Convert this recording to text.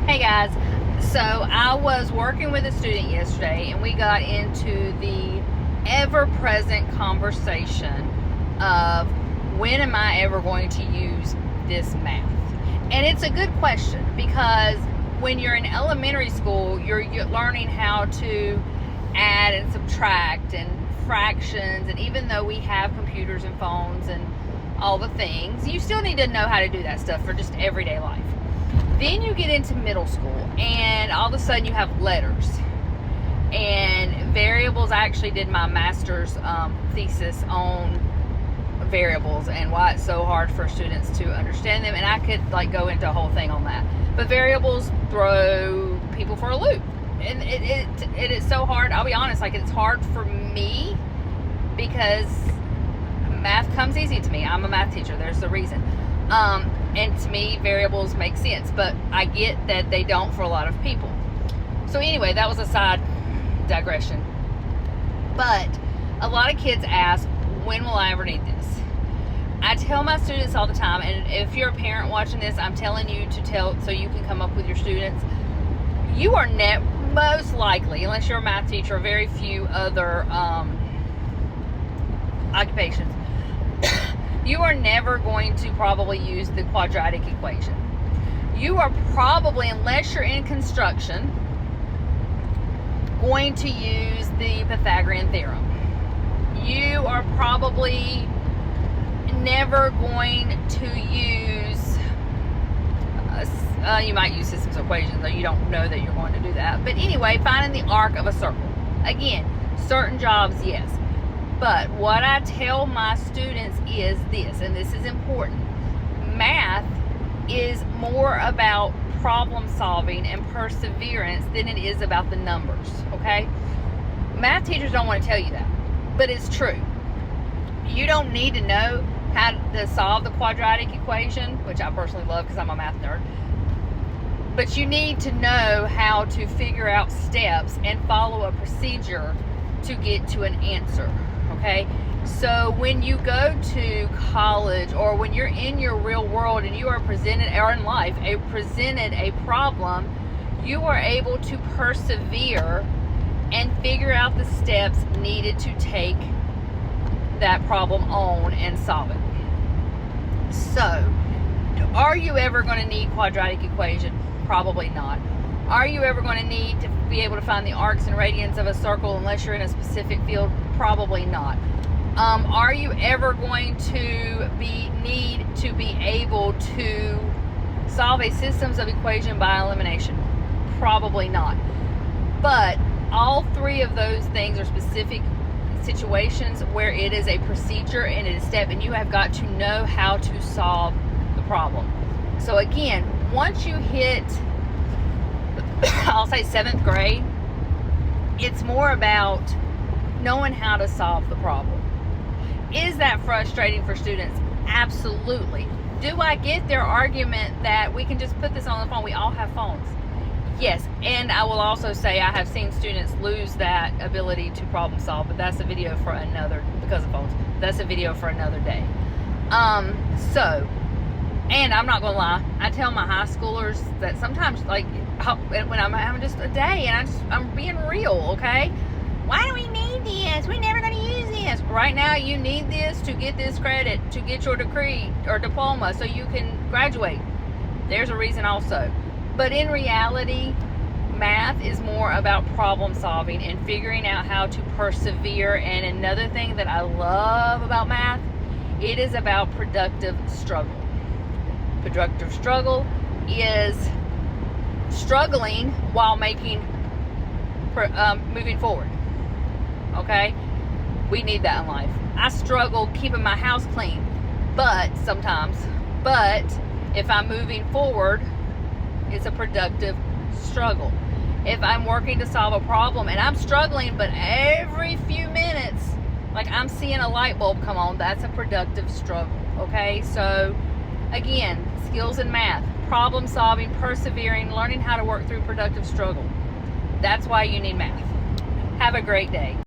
Hey guys, so I was working with a student yesterday and we got into the ever-present conversation of when am I ever going to use this math? And it's a good question because when you're in elementary school, you're learning how to add and subtract and fractions, and even though we have computers and phones and all the things, you still need to know how to do that stuff for just everyday life. Then you get into middle school and all of a sudden you have letters and variables. I actually did my master's thesis on variables and why it's so hard for students to understand them, and I could go into a whole thing on that. But variables throw people for a loop, and it is so hard. I'll be honest, it's hard for me because math comes easy to me. I'm a math teacher, there's the reason. And to me, variables make sense, but I get that they don't for a lot of people. So anyway, that was a side digression. But a lot of kids ask, when will I ever need this? I tell my students all the time, and if you're a parent watching this, I'm telling you to tell so you can come up with your students. You are most likely, unless you're a math teacher or very few other occupations, you are never going to probably use the quadratic equation. You are probably, unless you're in construction, going to use the Pythagorean theorem. You are probably never going to use, you might use systems of equations, though you don't know that you're going to do that. But anyway, finding the arc of a circle. Again, certain jobs, yes. But what I tell my students is this, and this is important. Math is more about problem solving and perseverance than it is about the numbers, okay? Math teachers don't want to tell you that, but it's true. You don't need to know how to solve the quadratic equation, which I personally love because I'm a math nerd. But you need to know how to figure out steps and follow a procedure to get to an answer. Okay, so when you go to college or when you're in your real world and you are presented, or in life, presented a problem, you are able to persevere and figure out the steps needed to take that problem on and solve it. So, are you ever going to need quadratic equation? Probably not. Are you ever going to need to be able to find the arcs and radians of a circle unless you're in a specific field? Probably not. Are you ever going to need to be able to solve a systems of equation by elimination? Probably not. But all three of those things are specific situations where it is a procedure and it is a step, and you have got to know how to solve the problem. So again, once you hit, I'll say 7th grade, it's more about knowing how to solve the problem. Is that frustrating for students? Absolutely. Do I get their argument that we can just put this on the phone? We all have phones. Yes, and I will also say I have seen students lose that ability to problem solve, but that's a video for another, because of phones. That's a video for another day. And I'm not gonna lie, I tell my high schoolers that sometimes, when I'm having just a day and I'm being real, okay? Why do we need this? We're never going to use this. Right now, you need this to get this credit, to get your degree or diploma so you can graduate. There's a reason also. But in reality, math is more about problem solving and figuring out how to persevere. And another thing that I love about math, it is about productive struggle. Productive struggle is struggling while moving forward. Okay, we need that in life. I struggle keeping my house clean, but if I'm moving forward, it's a productive struggle. If I'm working to solve a problem and I'm struggling, but every few minutes, I'm seeing a light bulb come on, that's a productive struggle. Okay, so again, skills in math, problem solving, persevering, learning how to work through productive struggle. That's why you need math. Have a great day.